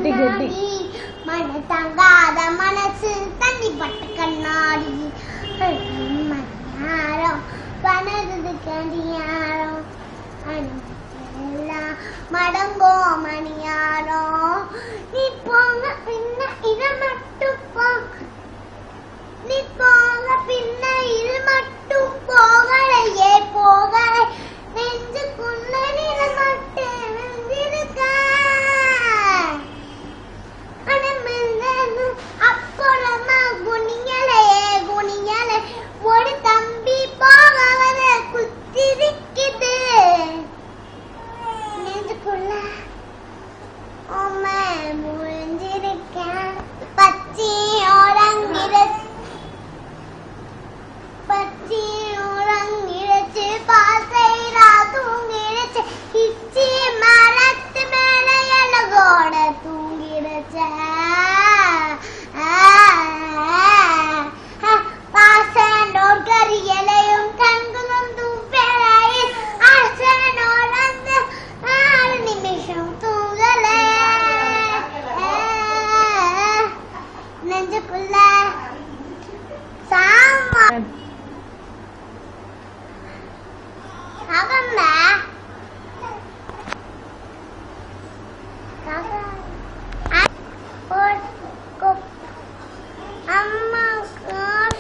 மன தங்காத மனசு தண்ணி பட்ட கண்ணாடி மணியாரம் பனது கடியாரம் எல்லாம் மடங்கோ மணியாரம் நீ போங்க பின்ன இத மட்டும் போங்க நீ போங்க பின்ன இது மட்டும் போகலையே போகலை நெஞ்சுக்குள்ள நில மட்டும் நெஞ்சிருக்க அப்புறமா குனியலையே குனியலை ஒரு தம்பி போகவர குத்திருக்குது நெஞ்சுக்குள்ள உம்மை முடிஞ்சிருக்க பச்சி உறங்கிடுச்சு பாசைரா தூங்கிடுச்சு கிச்சி மரத்து மேல எலகோட தூங்கிடுச்சு பாசனோர் கரியலையும் கண்களும் தூப்பேராயில் ஆசனோர் அந்த 6 நிமிஷம் தூங்கல நெஞ்சுக்குள்ள சாமா அவன்